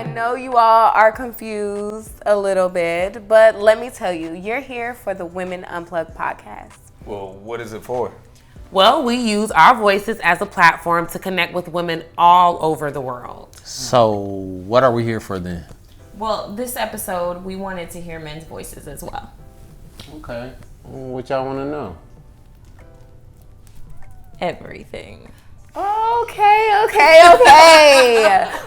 I know you all are confused a little bit, but let me tell you, you're here for the Women Unplugged podcast. Well, what is it for? Well, we use our voices as a platform to connect with women all over the world. So, what are we here for then? Well, this episode, we wanted to hear men's voices as well. Okay. What y'all want to know? Everything. Okay.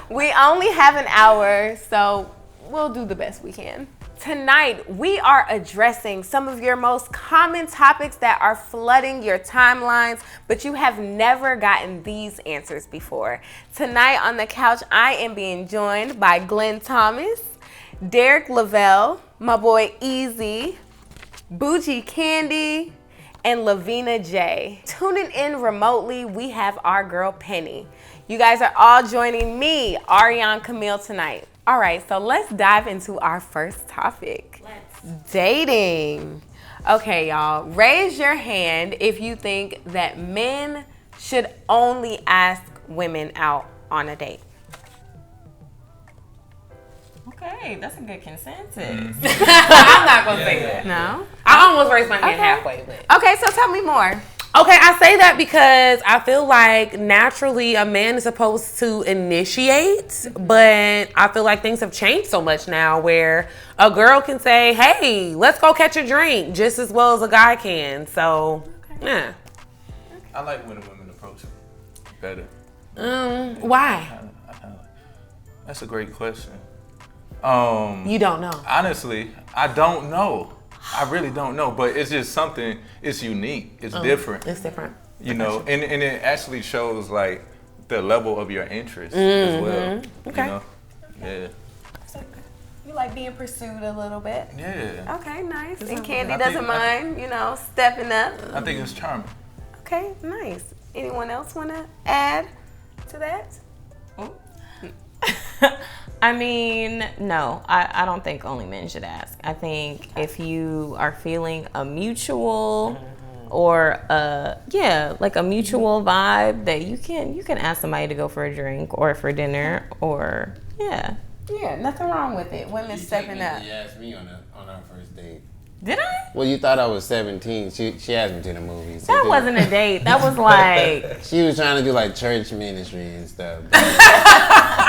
We only have an hour, so we'll do the best we can. Tonight, we are addressing some of your most common topics that are flooding your timelines, but you have never gotten these answers before. Tonight on the couch, I am being joined by Glenn Thomas, Derek Lavelle, my boy Easy, Boujee Candi, and Levina J. Tuning in remotely, we have our girl Penny. You guys are all joining me, Ariane Camille, tonight. All right, so let's dive into our first topic. Dating. Okay, y'all, raise your hand if you think that men should only ask women out on a date. Okay, that's a good consensus. I'm not going to say that. No? I almost raised my hand halfway. But. Okay, so tell me more. Okay, I say that because I feel like naturally a man is supposed to initiate, but I feel like things have changed so much now where a girl can say, hey, let's go catch a drink just as well as a guy can. So, yeah. I like when women approach it better. Why? That's a great question. You don't know. Honestly, I don't know. I really don't know, but it's just something, it's unique, it's different. It's different. You know, and it actually shows like the level of your interest as well. Okay. You know? Yeah. You like being pursued a little bit. Yeah. Okay, nice. And I Candi think- doesn't mind, stepping up. I think it's charming. Okay, nice. Anyone else want to add to that? I mean, no, I don't think only men should ask. I think if you are feeling a mutual or like a mutual vibe that you can ask somebody to go for a drink or for dinner or Yeah, nothing wrong with it. Women stepping up. You asked me on our first date. Did I? Well, you thought I was 17. She asked me to the movies. That wasn't a date. That was like She was trying to do like church ministry and stuff.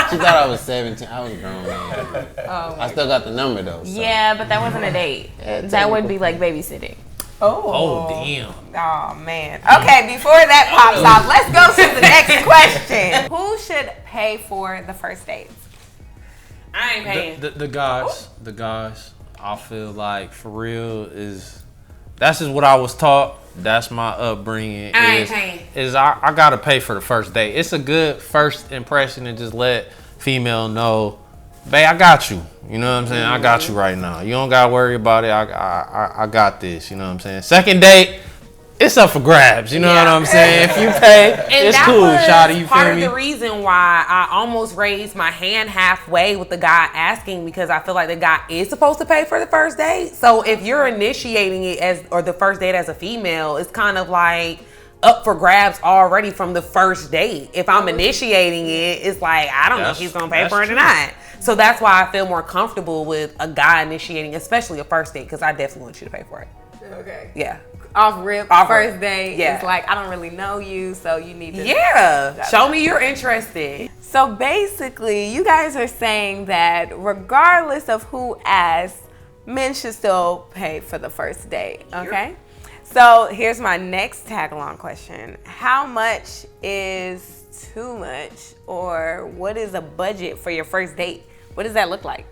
She thought I was 17. I was a grown man. I still got the number though. So. yeah, but that wasn't a date. That would be like babysitting. Oh damn. Oh man. Okay, before that pops off, let's go to the next question. Who should pay for the first dates? I ain't paying. The guys. I feel like for real that's just what I was taught. That's my upbringing. I ain't paying. I gotta pay for the first date. It's a good first impression and just let female know, babe, I got you. You know what I'm saying? I got you right now. You don't gotta worry about it. I got this. You know what I'm saying? Second date, it's up for grabs. You know what I'm saying? If you pay, And it's that cool, was shawty. You part feel of me? the reason why I almost raised my hand halfway with the guy asking, because I feel like the guy is supposed to pay for the first date. So if you're initiating it or the first date as a female, it's kind of like up for grabs already from the first date. If I'm initiating it, it's like I don't know if he's gonna pay for it or not. So that's why I feel more comfortable with a guy initiating, especially a first date, because I definitely want you to pay for it. Okay. Yeah. Off rip, Off first rip. date. Yeah. It's like I don't really know you, so you need to. Yeah. Show me you're interested. So basically, you guys are saying that regardless of who asks, men should still pay for the first date. Okay. So here's my next tag-along question: how much is too much, or what is a budget for your first date? What does that look like?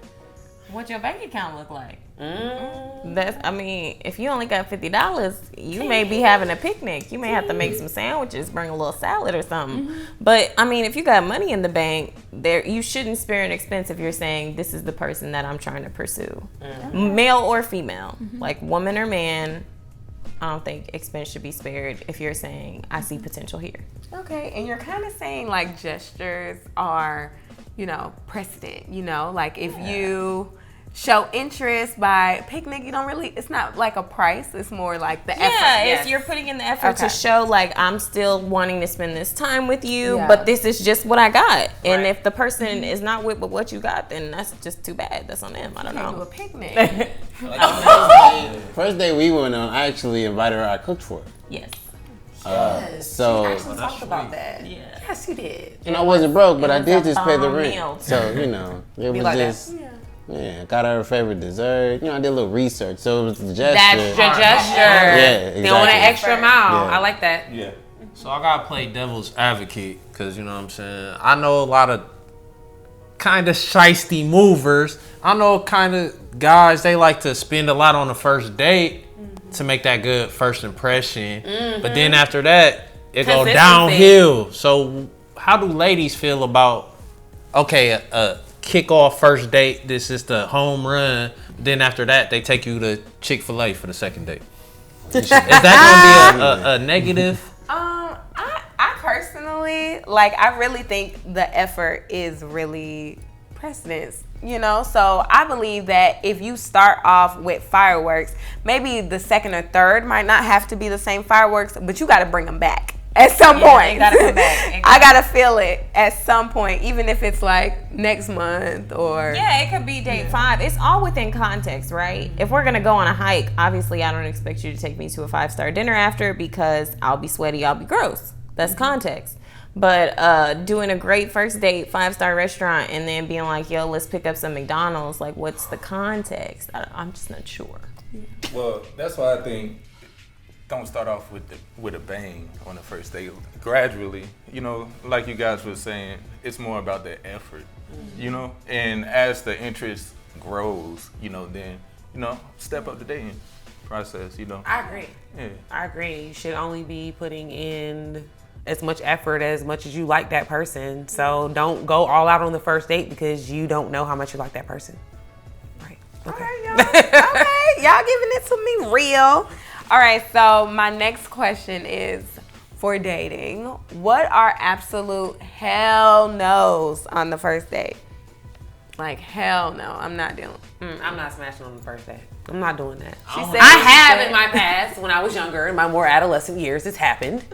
What your bank account look like? If you only got $50, you may be having a picnic. You may have to make some sandwiches, bring a little salad or something. But if you got money in the bank, you shouldn't spare an expense if you're saying this is the person that I'm trying to pursue, male or female, like woman or man. I don't think expense should be spared if you're saying I see potential here. Okay, and you're kind of saying like gestures are, precedent. Like if you show interest by picnic. You don't really, it's not like a price. It's more like the effort. Yeah, if you're putting in the effort to show like I'm still wanting to spend this time with you, but this is just what I got. And if the person is not with what you got, then that's just too bad. That's on them. I don't know. Do a picnic. First day we went on, I actually invited her. I cooked for her. Yes. So Actually talked about that. Yeah. Yes, you did. and I wasn't broke, but I was did a just pay the bomb rent. meal. So you know, it was like that. just got her favorite dessert. You know, I did a little research, so it was the gesture. That's your gesture. Yeah, They want an exactly. extra mile. Yeah. I like that. Yeah. So I gotta play devil's advocate, cause you know what I'm saying. I know a lot of kind of shiesty movers. I know kind of guys, they like to spend a lot on the first date to make that good first impression. But then after that, it go Consistency. downhill. So how do ladies feel about a kick-off first date? This is the home run. Then after that, they take you to Chick-fil-A for the second date. Is that gonna be a negative? I personally, like, I really think the effort is really precedence, you know? So I believe that if you start off with fireworks, maybe the second or third might not have to be the same fireworks, but you got to bring them back at some point. They gotta come back. Exactly. I got to feel it at some point, even if it's like next month or... Yeah, it could be date 5. It's all within context, right? If we're gonna go on a hike, obviously I don't expect you to take me to a 5-star dinner after, because I'll be sweaty, I'll be gross. That's context. But doing a great first date, 5-star restaurant, and then being like, yo, let's pick up some McDonald's, like, what's the context? I'm just not sure. Well, that's why I think don't start off with a bang on the first date. Gradually, you know, like you guys were saying, it's more about the effort, you know? And as the interest grows, you know, then, you know, step up the dating process, you know? I agree. Yeah. I agree. You should only be putting in as much effort as much as you like that person. So don't go all out on the first date because you don't know how much you like that person. Right. Okay. Okay, y'all giving it to me real. All right, so my next question is, for dating, what are absolute hell no's on the first date? Like, hell no, I'm not doing. I'm not smashing on the first date. I'm not doing that. She said I have in my past, when I was younger, in my more adolescent years, it's happened.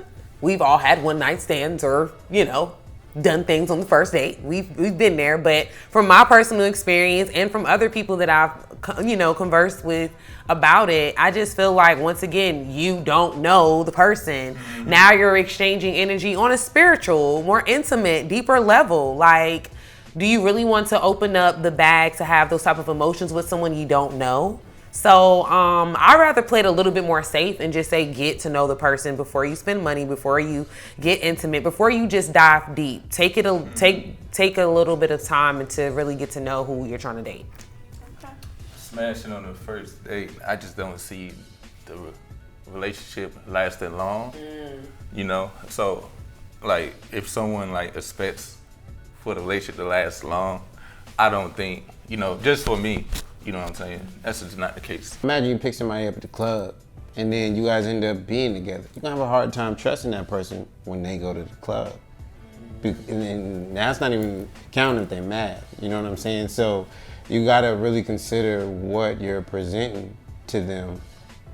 We've all had one night stands or, you know, done things on the first date. We've been there, but from my personal experience and from other people that I've, you know, conversed with about it, I just feel like, once again, you don't know the person. Now you're exchanging energy on a spiritual, more intimate, deeper level. Like, do you really want to open up the bag to have those type of emotions with someone you don't know? So I'd rather play it a little bit more safe and just say get to know the person before you spend money, before you get intimate, before you just dive deep. Take a little bit of time to really get to know who you're trying to date. Smashing on the first date, I just don't see the relationship lasting long, you know? So, like, if someone, like, expects for the relationship to last long, I don't think, you know, just for me, you know what I'm saying? That's just not the case. Imagine you pick somebody up at the club and then you guys end up being together. You're gonna have a hard time trusting that person when they go to the club. And that's not even counting if they're mad, you know what I'm saying? So you gotta really consider what you're presenting to them,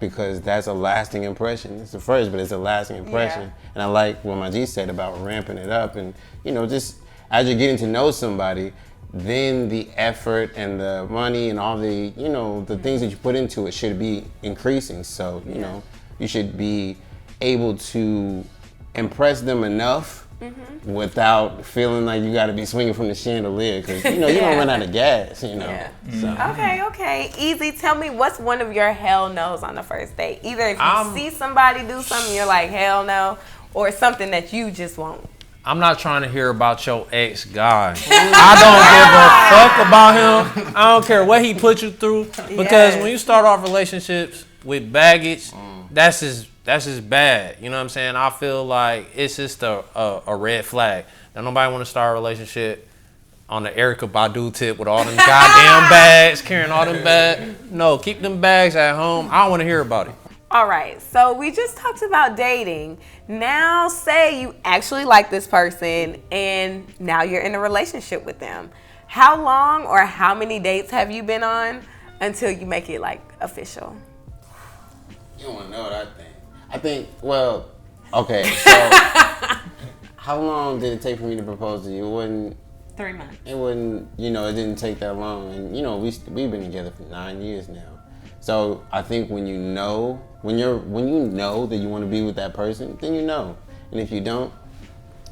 because that's a lasting impression. It's the first, but it's a lasting impression. Yeah. And I like what my G said about ramping it up, and you know, just as you're getting to know somebody, then the effort and the money and all the, you know, the things that you put into it should be increasing. So, you know, you should be able to impress them enough without feeling like you got to be swinging from the chandelier, because, you know, you don't run out of gas, you know. Yeah. So. Okay. Easy. Tell me, what's one of your hell no's on the first date? Either if you see somebody do something, you're like, hell no, or something that you just won't. I'm not trying to hear about your ex guy. I don't give a fuck about him. I don't care what he put you through, because when you start off relationships with baggage, that's just bad. You know what I'm saying? I feel like it's just a red flag. Now, nobody want to start a relationship on the Erykah Badu tip with all them goddamn bags, carrying all them bags. No, keep them bags at home. I don't want to hear about it. All right, so we just talked about dating. Now, say you actually like this person and now you're in a relationship with them. How long or how many dates have you been on until you make it like official? You don't want to know what I think. I think, well, okay, so how long did it take for me to propose to you? It wasn't 3 months. It wasn't, it didn't take that long. And, we've been together for 9 years now. So I think when you know that you want to be with that person, then you know. And if you don't,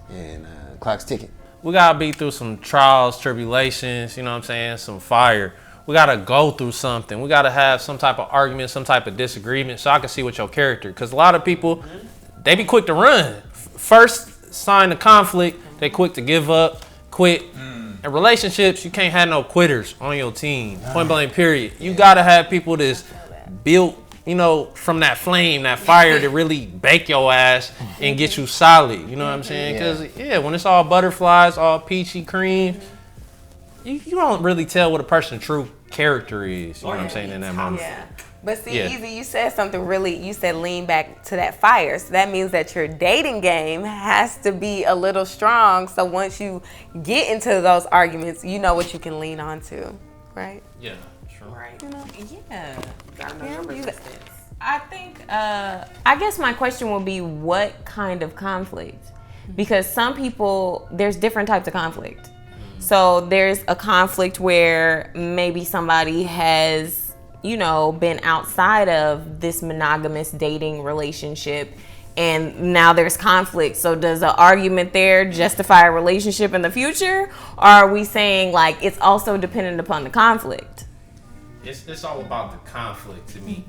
then clock's ticking. We gotta be through some trials, tribulations, some fire. We gotta go through something. We gotta have some type of argument, some type of disagreement, so I can see what your character. Because a lot of people, they be quick to run. First sign of conflict, they quick to give up, quit. In relationships, you can't have no quitters on your team. Point blank, period. You gotta have people that's built, from that flame, that fire to really bake your ass and get you solid. You know what I'm saying? Because, when it's all butterflies, all peachy cream, you don't really tell what a person's true character is. You know what I'm saying, in that moment. Yeah. But see, Easy, you said something you said lean back to that fire. So that means that your dating game has to be a little strong. So once you get into those arguments, you know what you can lean on to, right? Yeah, sure. Right. Yeah. Gotta know your resistance. I think, I guess my question will be what kind of conflict? Because some people, there's different types of conflict. So there's a conflict where maybe somebody has, been outside of this monogamous dating relationship and now there's conflict. So does an argument there justify a relationship in the future? Or are we saying like it's also dependent upon the conflict? It's all about the conflict to me.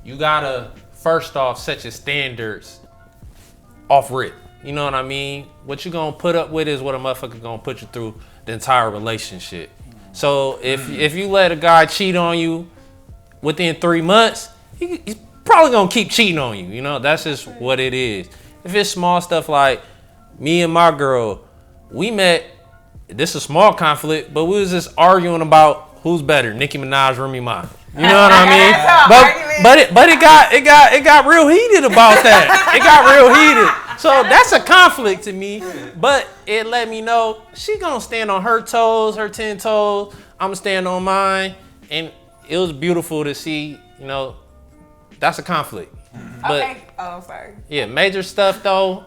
You gotta first off set your standards off rip. You know what I mean? What you gonna put up with is what a motherfucker gonna put you through the entire relationship. So if you let a guy cheat on you within 3 months, he's probably gonna keep cheating on you. That's just what it is. If it's small stuff like me and my girl, we met. This is a small conflict, but we was just arguing about who's better, Nicki Minaj, Remy Ma. You know what I mean? But it got real heated about that. It got real heated. So that's a conflict to me. But it let me know she gonna stand on her toes, her 10 toes. I'm gonna stand on mine, and it was beautiful to see. That's a conflict. But Okay. Oh, sorry. yeah, major stuff though.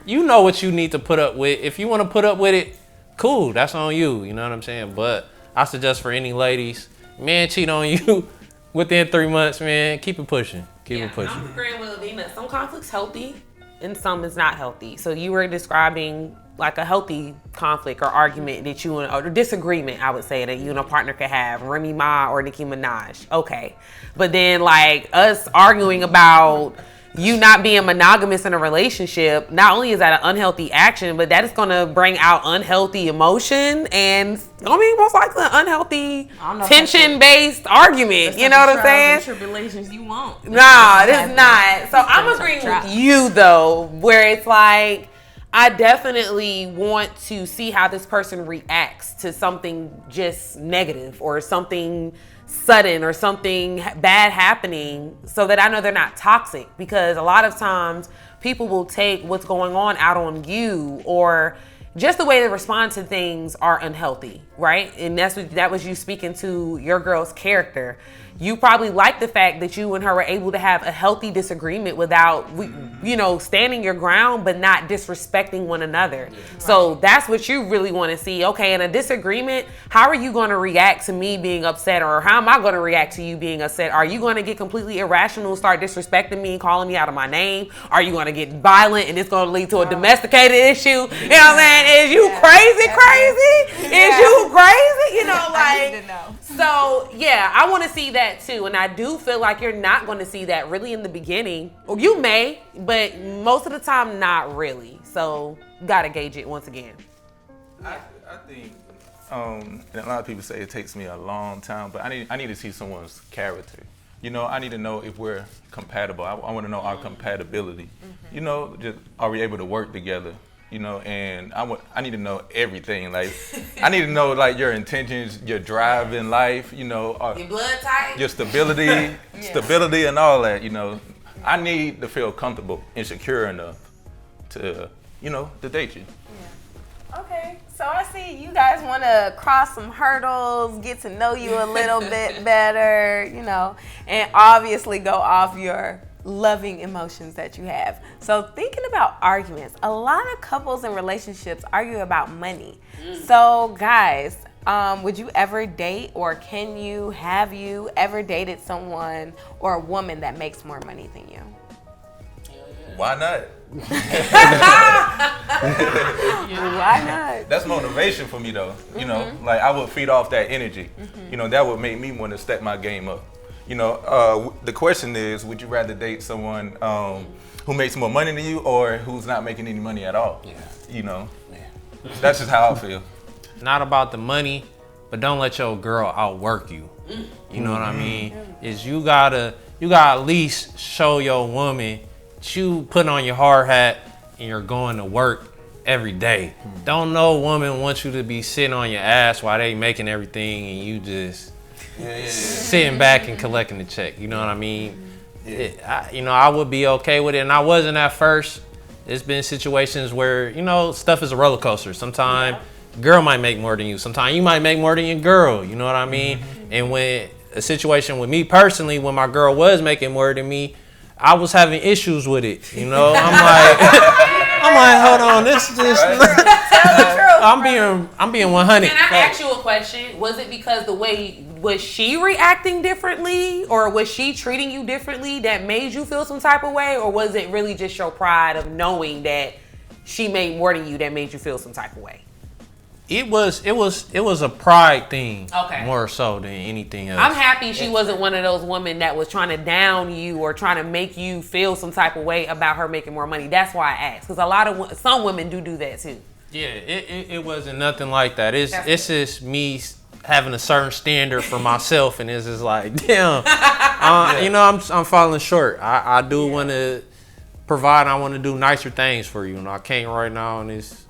You know what you need to put up with. If you want to put up with it, cool. That's on you. You know what I'm saying? But I suggest for any ladies, man, cheat on you within 3 months, man. Keep it pushing. Keep it pushing. I'm agreeing with Levina. Some conflict's healthy and some is not healthy. So you were describing like a healthy conflict or argument that or disagreement, I would say, that you and a partner could have, Remy Ma or Nicki Minaj. Okay. But then like us arguing about you not being monogamous in a relationship, not only is that an unhealthy action, but that is going to bring out unhealthy emotion and most likely an unhealthy tension-based argument. You know what I'm saying? Tribulations you want. Nah, it is not. So I'm agreeing with you though, where it's like, I definitely want to see how this person reacts to something just negative or something sudden or something bad happening, so that I know they're not toxic. Because a lot of times people will take what's going on out on you, or just the way they respond to things are unhealthy, right? And that was you speaking to your girl's character. You probably like the fact that you and her were able to have a healthy disagreement without, standing your ground, but not disrespecting one another. Yeah. So that's what you really want to see. Okay, in a disagreement, how are you going to react to me being upset, or how am I going to react to you being upset? Are you going to get completely irrational, start disrespecting me, calling me out of my name? Are you going to get violent and it's going to lead to a domesticated issue? You know what I'm saying? Is you crazy? Is you crazy? I need to know. So yeah, I want to see that too, and I do feel like you're not going to see that really in the beginning, or you may, but most of the time not really. So gotta gauge it once again. I think and a lot of people say it takes me a long time, but I need to see someone's character. I need to know if we're compatible. I want to know our compatibility. Just are we able to work together? And I need to know everything. Like, I need to know like your intentions, your drive in life. Your blood type, your stability, and all that. I need to feel comfortable and secure enough to, to date you. Okay, so I see you guys want to cross some hurdles, get to know you a little bit better, and obviously go off your loving emotions that you have. So thinking about arguments, a lot of couples and relationships argue about money. So guys, would you ever date, or have you ever dated someone or a woman that makes more money than you? Why not? Why not? That's motivation for me though. Like I would feed off that energy. That would make me want to step my game up. The question is, would you rather date someone who makes more money than you, or who's not making any money at all? Yeah. That's just how I feel. Not about the money, but don't let your girl outwork you. You know what I mean? Is you gotta at least show your woman that you putting on your hard hat and you're going to work every day. Don't no woman want you to be sitting on your ass while they making everything and you just sitting back and collecting the check. You know what I mean? I would be okay with it, and I wasn't at first. There's been situations where, stuff is a roller coaster. Sometimes girl might make more than you. Sometimes you might make more than your girl. You know what I mean? And when a situation with me personally, when my girl was making more than me, I was having issues with it. I'm like, hold on, this is just. Tell the truth. I'm being 100. Can I ask you a question? Was it because was she reacting differently, or was she treating you differently that made you feel some type of way, or was it really just your pride of knowing that she made more than you that made you feel some type of way? It was a pride thing, Okay. more so than anything else. I'm happy she wasn't one of those women that was trying to down you or trying to make you feel some type of way about her making more money. That's why I asked, because some women do that too. Yeah, it wasn't nothing like that. It's just me having a certain standard for myself, and it's just like, damn, I'm falling short. I do want to provide. I want to do nicer things for you, and I can't right now, and it's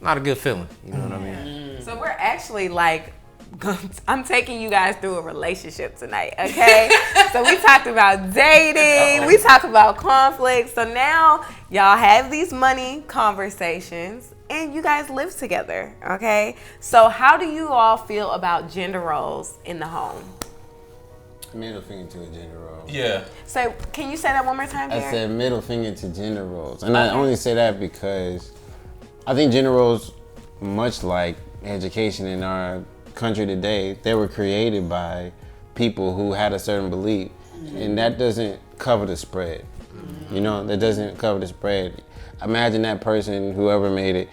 not a good feeling. You know what I mean? So we're actually I'm taking you guys through a relationship tonight, okay? So we talked about dating, we talked about conflict. So now y'all have these money conversations and you guys live together, okay? So how do you all feel about gender roles in the home? Middle finger to a gender role. Yeah. So can you say that one more time, Derek? I said middle finger to gender roles. And I only say that because I think gender roles, much like education in our country today, they were created by people who had a certain belief. And that doesn't cover the spread. That doesn't cover the spread. Imagine that person, whoever made it,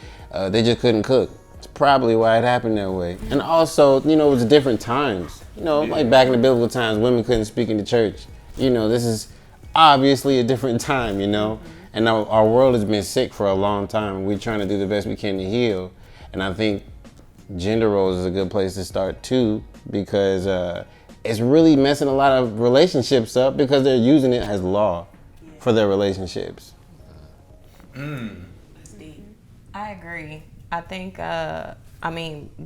they just couldn't cook. It's probably why it happened that way. And also, it was different times. Like back in the biblical times, women couldn't speak in the church. This is obviously a different time, And our world has been sick for a long time. We're trying to do the best we can to heal. And I think gender roles is a good place to start too, because it's really messing a lot of relationships up because they're using it as law for their relationships. That's deep. I agree. I think,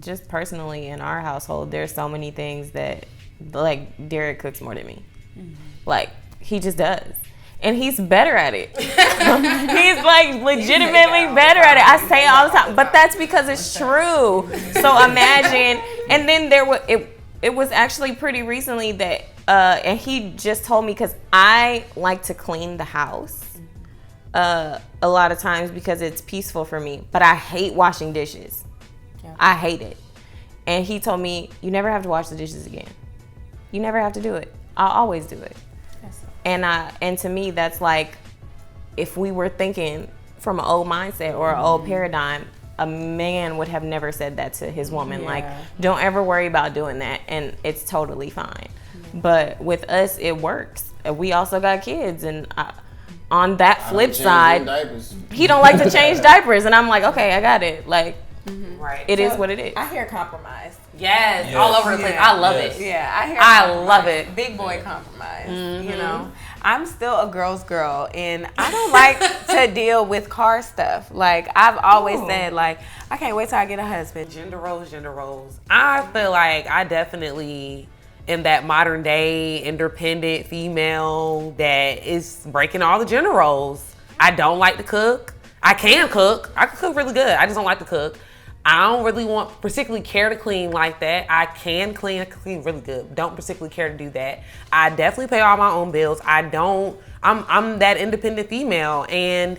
just personally in our household, there's so many things that, like, Derek cooks more than me. Like, he just does. And he's better at it. He's legitimately better at it. I say it all the time, but that's because it's true. So imagine, and then it was actually pretty recently that, and he just told me, because I like to clean the house a lot of times because it's peaceful for me, but I hate washing dishes. Yeah. I hate it. And he told me, you never have to wash the dishes again. You never have to do it. I'll always do it. And to me, that's like, if we were thinking from an old mindset or an old paradigm, a man would have never said that to his woman. Yeah. Like, don't ever worry about doing that, and it's totally fine. Yeah. But with us, it works. We also got kids, and on that flip side, he don't like to change diapers, and I'm like, okay, I got it. Like, right. It is what it is. I hear compromise. Yes, all over the place. I love it. Yeah, I love it. Big boy compromise. I'm still a girl's girl, and I don't like to deal with car stuff. Like, I've always said, I can't wait till I get a husband. Gender roles. I feel like I definitely am that modern day independent female that is breaking all the gender roles. I don't like to cook. I can cook. I can cook really good. I just don't like to cook. I don't really particularly care to clean like that. I can clean really good. Don't particularly care to do that. I definitely pay all my own bills. I'm that independent female, and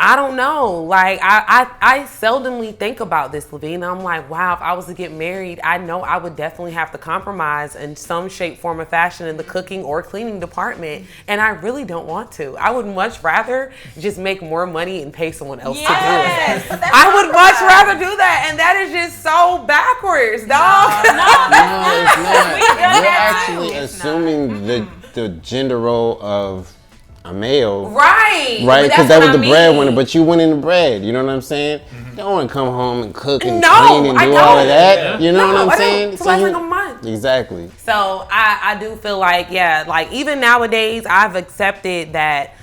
I don't know. Like, I seldomly think about this, Levina. I'm like, wow, if I was to get married, I know I would definitely have to compromise in some shape, form, or fashion in the cooking or cleaning department. And I really don't want to. I would much rather just make more money and pay someone else to do it. I would much rather do that. And that is just so backwards, dog. No, it's not. You're actually assuming the gender role of a male, right? Because that was the breadwinner, but you went in the bread. You know what I'm saying? You don't want to come home and cook and clean and do all of that. You know what I'm saying? It's like a month. Exactly. So I do feel like, like even nowadays, I've accepted that,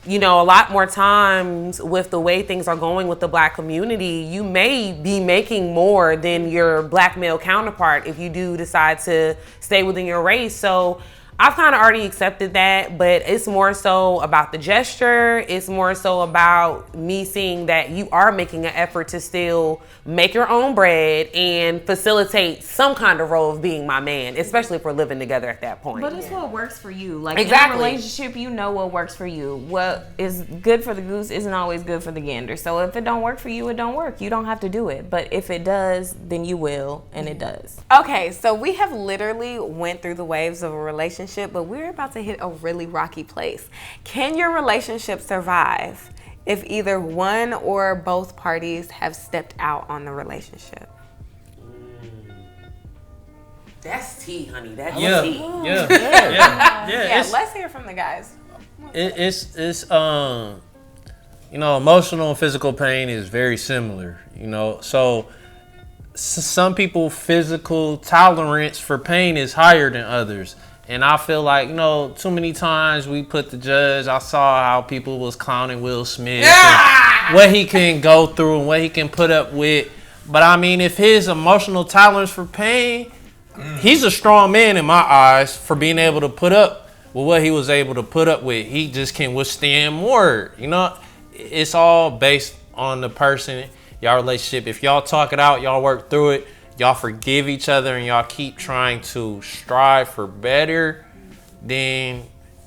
a lot more times with the way things are going with the Black community, you may be making more than your Black male counterpart if you do decide to stay within your race. So I've kind of already accepted that, but it's more so about the gesture. It's more so about me seeing that you are making an effort to still make your own bread and facilitate some kind of role of being my man, especially if we're living together at that point. But it's what works for you. Like, exactly. In a relationship, you know what works for you. What is good for the goose isn't always good for the gander. So if it don't work for you, it don't work. You don't have to do it. But if it does, then you will, and it does. Okay, so we have literally went through the waves of a relationship, but we're about to hit a really rocky place. Can your relationship survive if either one or both parties have stepped out on the relationship? That's tea, honey. That's tea. Yeah, let's hear from the guys. It's emotional and physical pain is very similar, so some people physical tolerance for pain is higher than others. And I feel like, too many times we put the judge. I saw how people was clowning Will Smith and what he can go through and what he can put up with. But I mean, if his emotional tolerance for pain, he's a strong man in my eyes for being able to put up with what he was able to put up with. He just can withstand more. It's all based on the person, y'all relationship. If y'all talk it out, y'all work through it, y'all forgive each other, and y'all keep trying to strive for better, then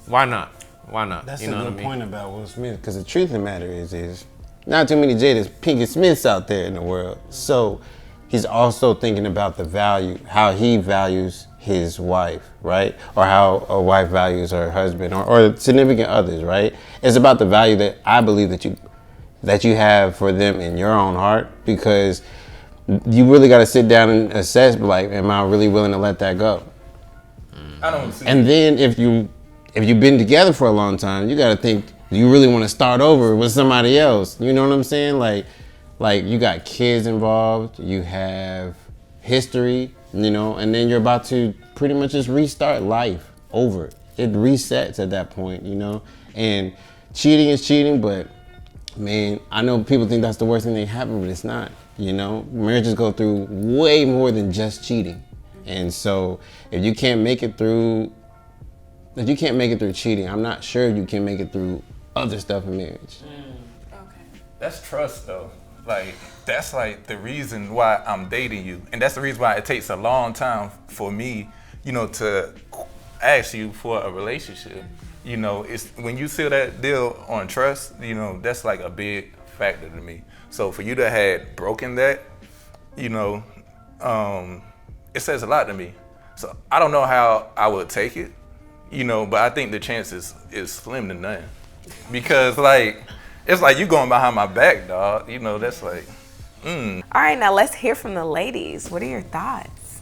why not? Why not? That's a good point about Will Smith, because the truth of the matter is not too many Jada Pinkett Smiths out there in the world. So he's also thinking about the value, how he values his wife, right? Or how a wife values her husband or significant others, right? It's about the value that I believe that you have for them in your own heart, because you really got to sit down and assess, like, am I really willing to let that go? I don't see. And then if you've been together for a long time, you got to think, do you really want to start over with somebody else? You know what I'm saying? Like you got kids involved, you have history, and then you're about to pretty much just restart life over. It resets at that point, and cheating is cheating, but man, I know people think that's the worst thing that happened, but it's not. Marriages go through way more than just cheating. And so if you can't make it through cheating, I'm not sure you can make it through other stuff in marriage. Okay. That's trust though. Like, that's like the reason why I'm dating you. And that's the reason why it takes a long time for me, to ask you for a relationship. It's when you seal that deal on trust, that's like a big factor to me. So for you to have broken that, it says a lot to me. So I don't know how I would take it, but I think the chances is slim to none. Because it's like you going behind my back, dog. That's like, All right, now let's hear from the ladies. What are your thoughts?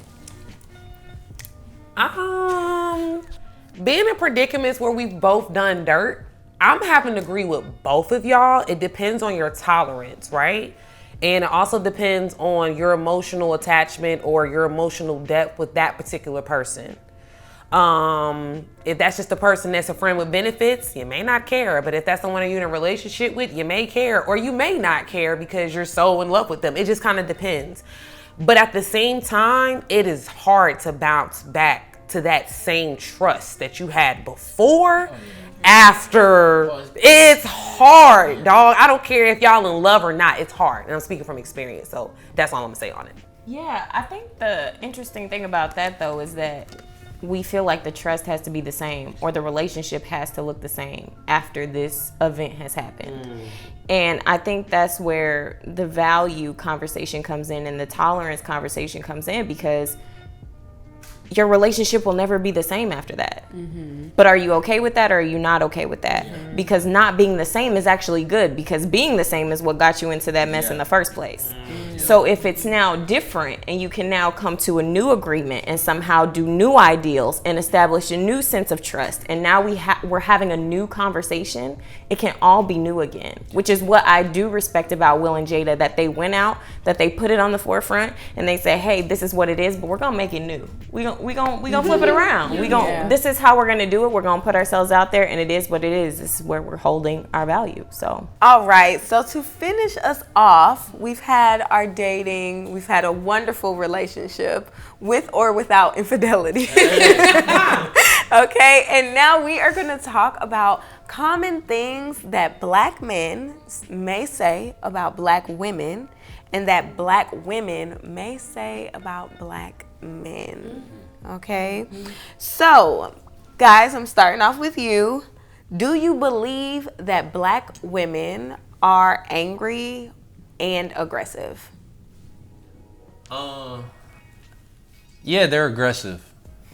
Being in predicaments where we've both done dirt, I'm having to agree with both of y'all. It depends on your tolerance, right? And it also depends on your emotional attachment or your emotional depth with that particular person. If that's just a person that's a friend with benefits, you may not care. But if that's someone you're in a relationship with, you may care, or you may not care because you're so in love with them. It just kind of depends. But at the same time, it is hard to bounce back to that same trust that you had before after. It's hard, dog. I don't care if y'all in love or not. It's hard. And I'm speaking from experience. So that's all I'm going to say on it. Yeah, I think the interesting thing about that, though, is that we feel like the trust has to be the same or the relationship has to look the same after this event has happened. And I think that's where the value conversation comes in and the tolerance conversation comes in, because your relationship will never be the same after that. But are you okay with that, or are you not okay with that? Because not being the same is actually good, because being the same is what got you into that mess in the first place. So if it's now different and you can now come to a new agreement and somehow do new ideals and establish a new sense of trust, and now we're having a new conversation, it can all be new again, which is what I do respect about Will and Jada, that they went out, that they put it on the forefront, and they say, hey, this is what it is, but we're gonna make it new. We gonna flip it around. This is how we're gonna do it. We're gonna put ourselves out there, and it is what it is. This is where we're holding our value. So all right, so to finish us off, we've had our dating, we've had a wonderful relationship with or without infidelity. Okay, and now we are going to talk about common things that Black men may say about Black women and that Black women may say about Black men. Okay, so guys, I'm starting off with you. Do you believe that Black women are angry and aggressive? Yeah, they're aggressive.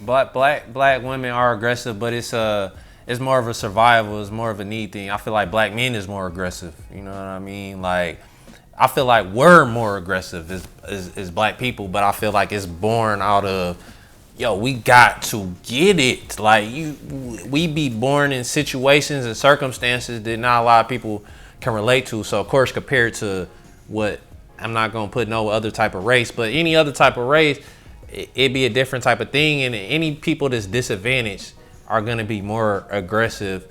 Black women are aggressive, but it's more of a survival, it's more of a need thing. I feel like Black men is more aggressive. You know what I mean? Like, I feel like we're more aggressive as Black people, but I feel like it's born out of, yo, we got to get it. Like, we be born in situations and circumstances that not a lot of people can relate to. So of course, compared to what, I'm not gonna put no other type of race, but any other type of race, it'd be a different type of thing. And any people that's disadvantaged are gonna be more aggressive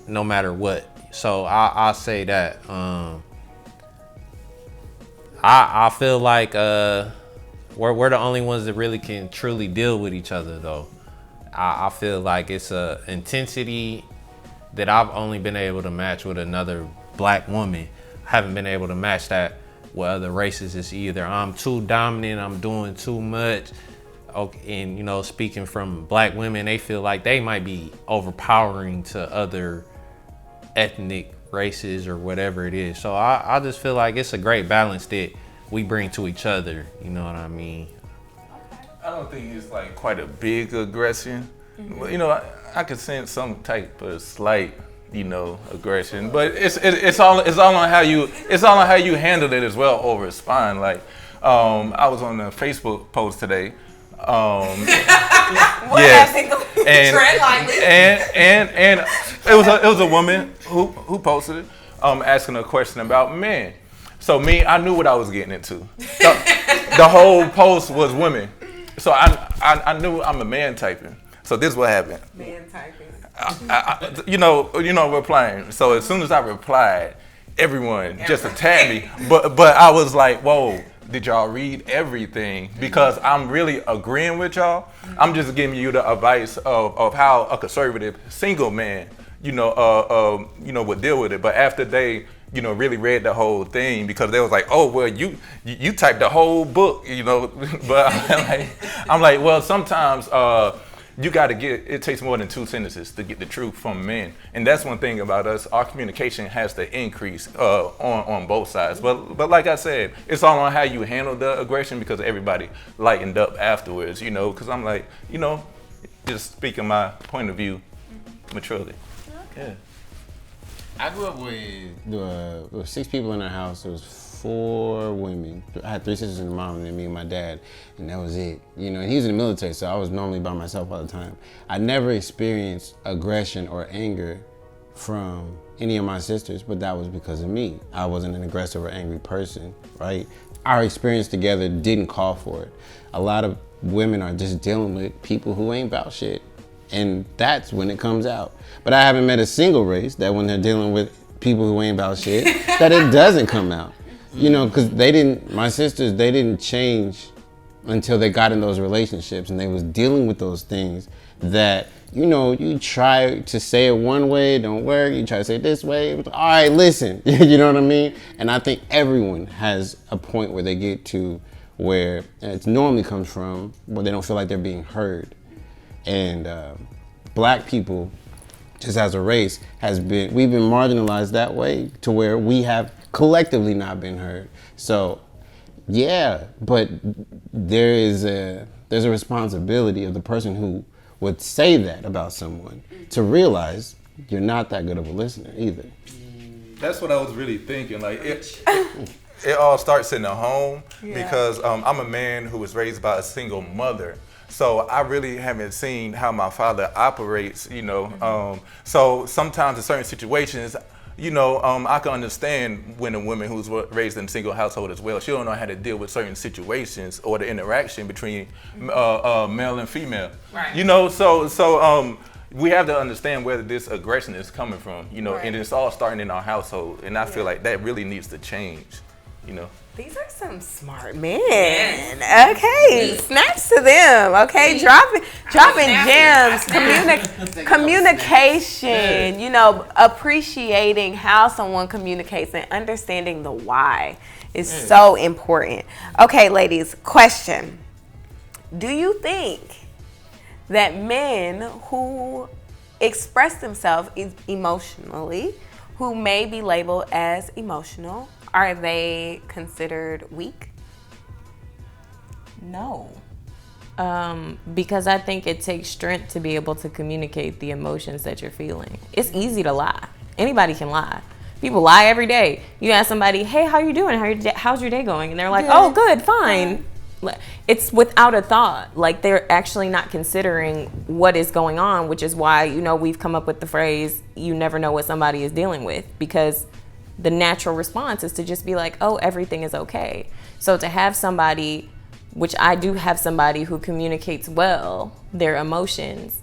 no matter what. So I'll say that. I feel like we're the only ones that really can truly deal with each other though. I feel like it's a intensity that I've only been able to match with another Black woman. I haven't been able to match that with other races. It's either I'm too dominant, I'm doing too much. Okay, and you know, speaking from Black women, they feel like they might be overpowering to other ethnic races or whatever it is. So I just feel like it's a great balance that we bring to each other. You know what I mean? I don't think it's like quite a big aggression. You know, I could sense some type of slight, you know, aggression, but it's all on how you handle it as well over a spine. Like, I was on a Facebook post today. Yeah, and it was a woman who posted it, asking a question about men. So I knew what I was getting into. The whole post was women. So I knew I'm a man typing. So this is what happened. Man typing. You know, replying. So as soon as I replied, everyone just attacked me. But I was like, whoa, did y'all read everything? Because I'm really agreeing with y'all. I'm just giving you the advice of how a conservative single man, would deal with it. But after they, really read the whole thing, because they was like, oh, well, you typed the whole book, But I'm like, well, sometimes you got to it takes more than 2 sentences to get the truth from men. And that's one thing about us. Our communication has to increase on both sides. But like I said, it's all on how you handle the aggression, because everybody lightened up afterwards, because I'm like, just speaking my point of view maturely. Yeah. I grew up with 6 people in our house. There was 4 women. I had 3 sisters and a mom, and then me and my dad, and that was it. And he was in the military, so I was normally by myself all the time. I never experienced aggression or anger from any of my sisters, but that was because of me. I wasn't an aggressive or angry person, right? Our experience together didn't call for it. A lot of women are just dealing with people who ain't about shit, and that's when it comes out. But I haven't met a single race that when they're dealing with people who ain't about shit, that it doesn't come out. Because my sisters, they didn't change until they got in those relationships and they was dealing with those things that, you know, you try to say it one way, it don't work. You try to say it this way. All right, listen. You know what I mean? And I think everyone has a point where they get to where it normally comes from, where they don't feel like they're being heard. And black people, just as a race, we've been marginalized that way to where we have collectively not been heard. So, yeah, but there's a responsibility of the person who would say that about someone to realize you're not that good of a listener either. That's what I was really thinking. Like it all starts in the home because I'm a man who was raised by a single mother. So I really haven't seen how my father operates, you know. So sometimes in certain situations, you know, I can understand when a woman who's raised in a single household as well, she don't know how to deal with certain situations or the interaction between male and female. Right. You know, so we have to understand where this aggression is coming from, you know, and it's all starting in our household. And I feel like that really needs to change, you know. These are some smart men. Okay, snaps to them. Okay, dropping gems, communication. You know, appreciating how someone communicates and understanding the why is so important. Okay, ladies, question: do you think that men who express themselves emotionally, who may be labeled as emotional, are they considered weak? No. Because I think it takes strength to be able to communicate the emotions that you're feeling. It's easy to lie. Anybody can lie. People lie every day. You ask somebody, hey, how you doing? How's your day going? And they're like, oh, good, fine. It's without a thought. Like, they're actually not considering what is going on, which is why, you know, we've come up with the phrase, you never know what somebody is dealing with, because the natural response is to just be like, oh, everything is okay. So to have somebody, which I do have somebody who communicates well their emotions,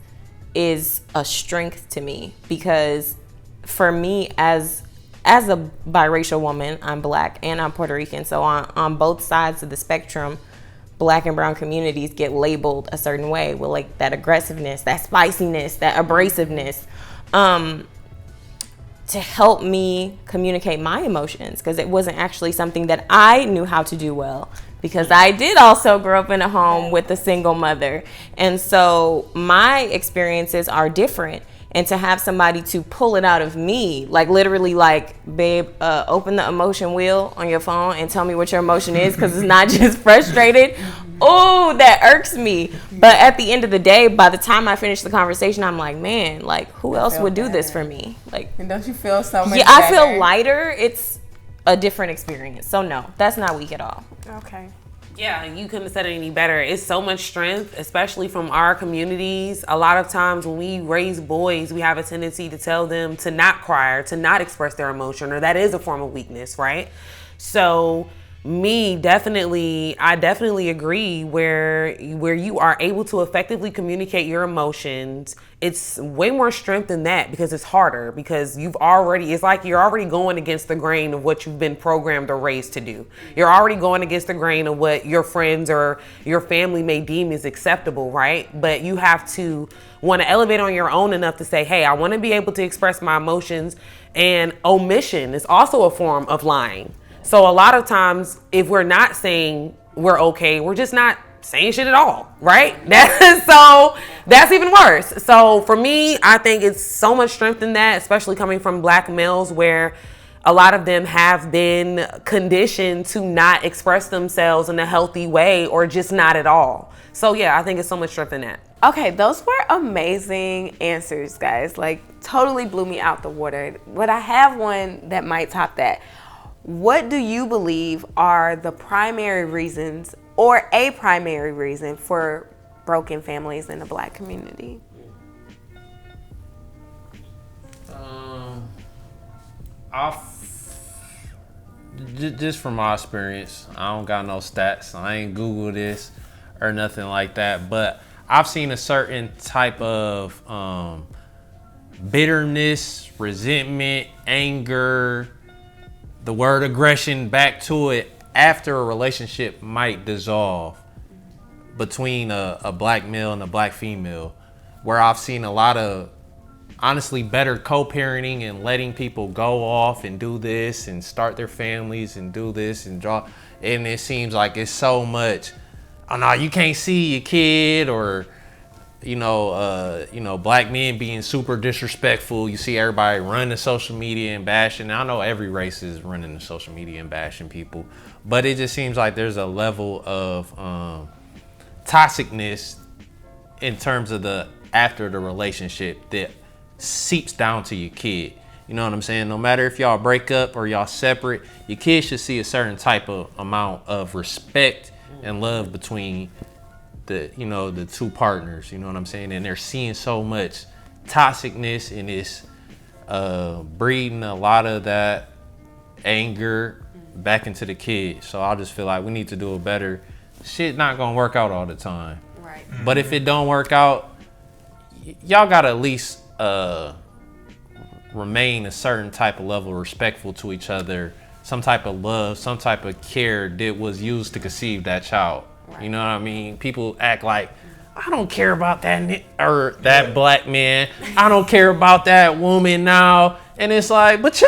is a strength to me, because for me as a biracial woman, I'm Black and I'm Puerto Rican. So on both sides of the spectrum, Black and brown communities get labeled a certain way with like that aggressiveness, that spiciness, that abrasiveness. To help me communicate my emotions, because it wasn't actually something that I knew how to do well, because I did also grow up in a home with a single mother. And so my experiences are different. And to have somebody to pull it out of me, like literally like, babe, open the emotion wheel on your phone and tell me what your emotion is, because it's not just frustrated. Oh, that irks me. But at the end of the day, by the time I finish the conversation, I'm like, man, like, who else would do this for me? Like, and don't you feel so much better? I feel lighter. It's a different experience. So no, that's not weak at all. Okay. Yeah, you couldn't have said it any better. It's so much strength, especially from our communities. A lot of times when we raise boys, we have a tendency to tell them to not cry or to not express their emotion, or that is a form of weakness, right? So I definitely agree where you are able to effectively communicate your emotions. It's way more strength than that, because it's harder, because it's like you're already going against the grain of what you've been programmed or raised to do. You're already going against the grain of what your friends or your family may deem as acceptable, right? But you have to want to elevate on your own enough to say, hey, I want to be able to express my emotions, and omission is also a form of lying. So a lot of times, if we're not saying we're okay, we're just not saying shit at all, right? So that's even worse. So for me, I think it's so much strength in that, especially coming from Black males, where a lot of them have been conditioned to not express themselves in a healthy way, or just not at all. So yeah, I think it's so much strength in that. Okay, those were amazing answers, guys. Like, totally blew me out the water. But I have one that might top that. What do you believe are the primary reasons, or a primary reason, for broken families in the Black community? Just from my experience, I don't got no stats. I ain't Googled this or nothing like that, but I've seen a certain type of bitterness, resentment, anger, the word aggression back to it after a relationship might dissolve between a Black male and a Black female, where I've seen a lot of honestly better co-parenting and letting people go off and do this and start their families and do this and draw. And it seems like it's so much, oh no, you can't see your kid, or black men being super disrespectful. You see everybody running to social media and bashing. I know every race is running to social media and bashing people, but it just seems like there's a level of toxicness in terms of the after the relationship that seeps down to your kid. You know what I'm saying? No matter if y'all break up or y'all separate, your kids should see a certain type of amount of respect and love between the two partners. You know what I'm saying? And they're seeing so much toxicness, and it's breeding a lot of that anger back into the kids. So I just feel like we need to do a better. Shit not gonna work out all the time. Right. But if it don't work out, y'all gotta at least remain a certain type of level respectful to each other, some type of love, some type of care that was used to conceive that child. Right. You know what I mean? People act like, I don't care about that black man. I don't care about that woman now. And it's like, but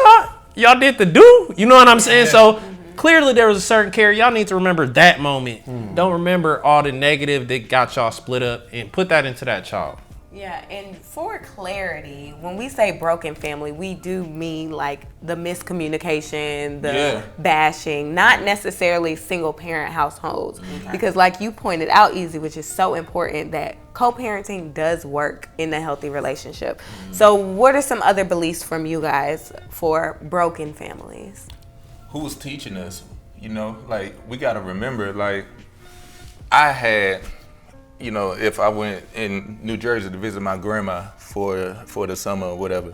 y'all did the do. You know what I'm saying? So clearly there was a certain care. Y'all need to remember that moment. Don't remember all the negative that got y'all split up, and put that into that child. Yeah, and for clarity, when we say broken family, we do mean like the miscommunication, the bashing, not necessarily single parent households. Okay. Because like you pointed out, Easy, which is so important, that co-parenting does work in a healthy relationship. So what are some other beliefs from you guys for broken families? Who's teaching us? Like, we got to remember, like, I had, if I went in New Jersey to visit my grandma for the summer or whatever,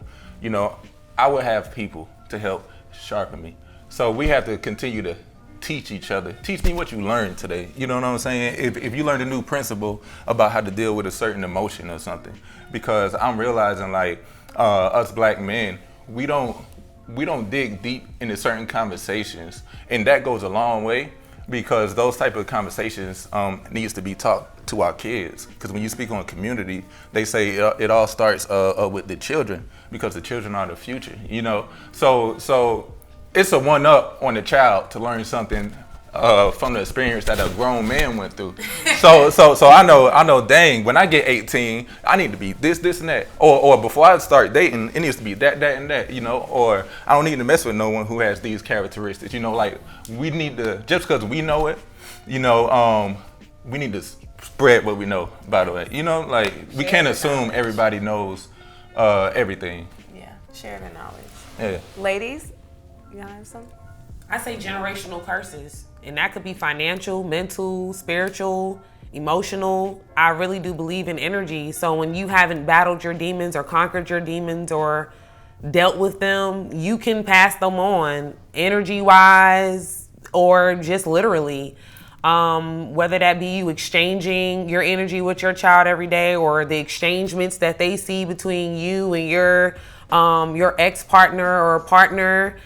I would have people to help sharpen me. So we have to continue to teach each other. Teach me what you learned today. You know what I'm saying? If you learned a new principle about how to deal with a certain emotion or something, because I'm realizing, like, us black men, we don't dig deep into certain conversations, and that goes a long way, because those type of conversations needs to be taught to our kids. Because when you speak on community, they say it all starts with the children, because the children are the future. So it's a one-up on the child to learn something from the experience that a grown man went through. So I know, dang, when I get 18, I need to be this, and that. Or before I start dating, it needs to be that, and that, or I don't need to mess with no one who has these characteristics. Like, we need to, just because we know it, we need to spread what we know, by the way. Like, we can't assume everybody knows everything. Yeah, share the knowledge. Yeah. Ladies, you got something? I say generational curses. And that could be financial, mental, spiritual, emotional. I really do believe in energy. So when you haven't battled your demons or conquered your demons or dealt with them, you can pass them on energy-wise or just literally. Whether that be you exchanging your energy with your child every day, or the exchangements that they see between you and your ex-partner or partner.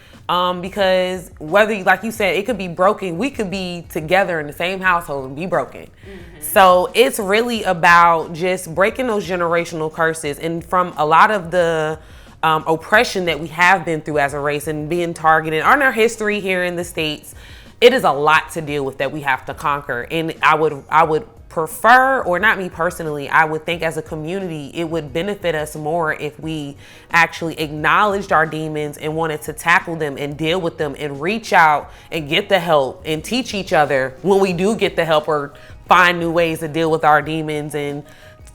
Because whether, like you said, it could be broken, we could be together in the same household and be broken. Mm-hmm. So it's really about just breaking those generational curses. And from a lot of the oppression that we have been through as a race and being targeted on our history here in the States, it is a lot to deal with that we have to conquer. And I would prefer, or not me personally, I would think as a community, it would benefit us more if we actually acknowledged our demons and wanted to tackle them and deal with them and reach out and get the help and teach each other when we do get the help, or find new ways to deal with our demons and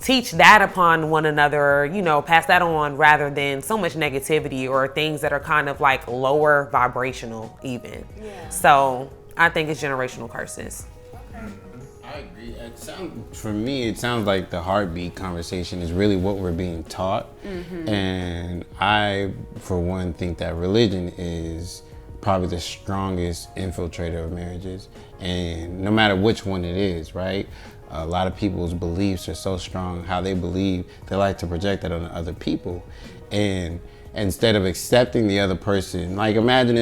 teach that upon one another, pass that on, rather than so much negativity or things that are kind of like lower vibrational even. Yeah. So I think it's generational curses. I agree. For me, it sounds like the heartbeat conversation is really what we're being taught. Mm-hmm. And I, for one, think that religion is probably the strongest infiltrator of marriages. And no matter which one it is, right? A lot of people's beliefs are so strong, how they believe, they like to project that on other people. And instead of accepting the other person, like imagine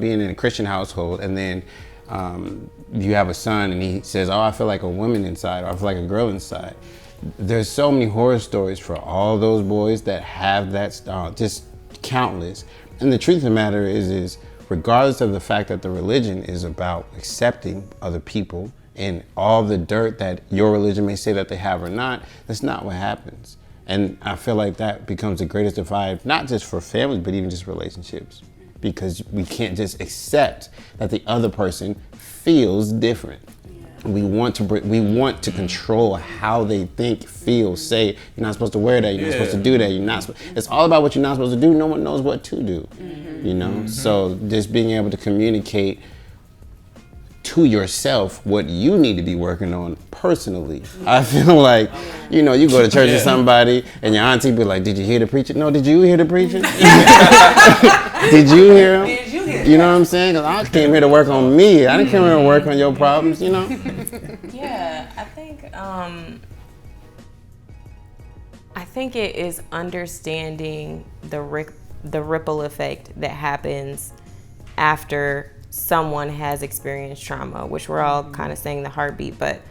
being in a Christian household, and then you have a son and he says, oh, I feel like a woman inside, or I feel like a girl inside. there's so many horror stories for all those boys that have that style, just countless. And the truth of the matter is regardless of the fact that the religion is about accepting other people and all the dirt that your religion may say that they have or not, that's not what happens. And I feel like that becomes the greatest divide, not just for families, but even just relationships. Because we can't just accept that the other person feels different. We want to control how they think, feel, say. You're not supposed to wear that. You're not supposed to do that. You're not. It's all about what you're not supposed to do. No one knows what to do. You know. So just being able to communicate to yourself what you need to be working on personally. I feel like, you know, you go to church with somebody and your auntie be like, "Did you hear the preacher?" No, did you hear the preacher? Did you hear him? Did you hear? You know what I'm saying? Because I came here to work on me. I didn't come here to work on your problems, you know? Yeah, I think it is understanding the ripple effect that happens after someone has experienced trauma, which we're all kind of saying the heartbeat. But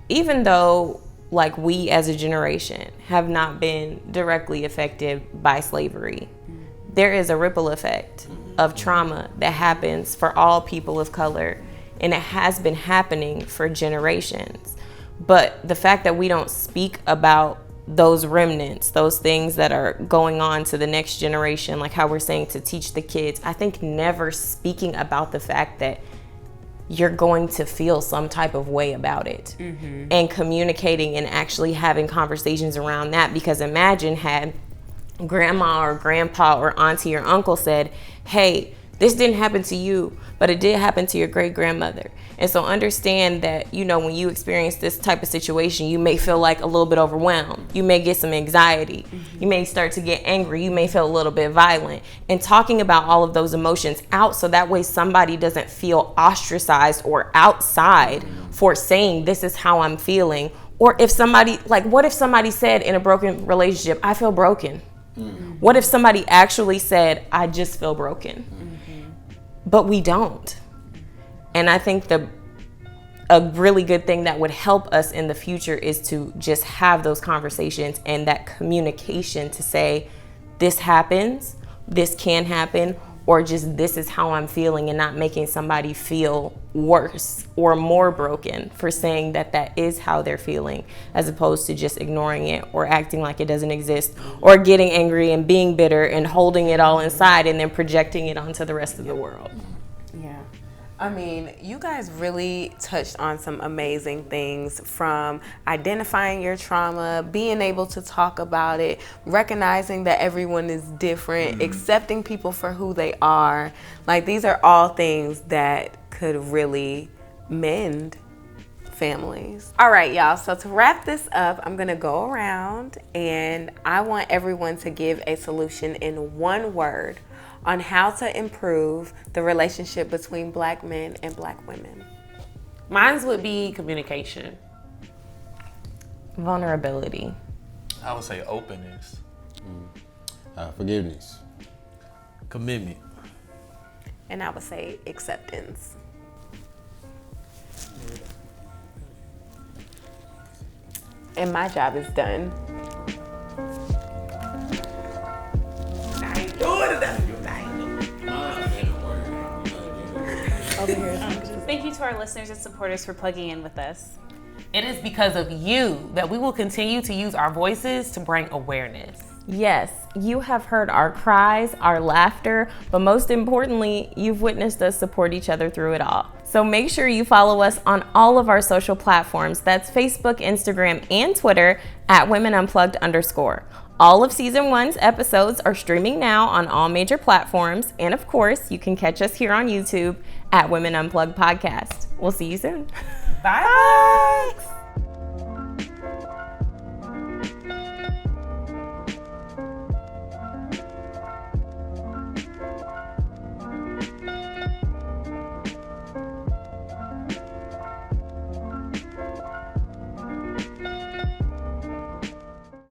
even though, like, we as a generation have not been directly affected by slavery, there is a ripple effect of trauma that happens for all people of color, and it has been happening for generations. But the fact that we don't speak about those remnants, those things that are going on to the next generation, like how we're saying to teach the kids, I think never speaking about the fact that you're going to feel some type of way about it, and communicating and actually having conversations around that. Because imagine had grandma or grandpa or auntie or uncle said, "Hey, this didn't happen to you, but it did happen to your great grandmother." And so understand that, you know, when you experience this type of situation, you may feel like a little bit overwhelmed. You may get some anxiety. You may start to get angry. You may feel a little bit violent. And talking about all of those emotions out, so that way somebody doesn't feel ostracized or outside for saying, "This is how I'm feeling." Or if somebody, like, what if somebody said in a broken relationship, "I feel broken"? What if somebody actually said, "I just feel broken"? But we don't. And I think a really good thing that would help us in the future is to just have those conversations and that communication to say, this happens, this can happen, or just this is how I'm feeling, and not making somebody feel worse or more broken for saying that that is how they're feeling, as opposed to just ignoring it or acting like it doesn't exist, or getting angry and being bitter and holding it all inside and then projecting it onto the rest of the world. Yeah. I mean, you guys really touched on some amazing things, from identifying your trauma, being able to talk about it, recognizing that everyone is different, accepting people for who they are. Like, these are all things that could really mend families. All right, y'all. So to wrap this up, I'm going to go around and I want everyone to give a solution in one word on how to improve the relationship between Black men and Black women. Mine would be communication. Vulnerability. I would say openness. Forgiveness. Commitment. And I would say acceptance. And my job is done. Thank you to our listeners and supporters for plugging in with us. It is because of you that we will continue to use our voices to bring awareness. Yes, you have heard our cries, our laughter, but most importantly, you've witnessed us support each other through it all. So make sure you follow us on all of our social platforms. That's Facebook, Instagram, and Twitter at @WomenUnplugged_. All of season 1's episodes are streaming now on all major platforms. And of course, you can catch us here on YouTube at Women Unplugged Podcast. We'll see you soon. Bye.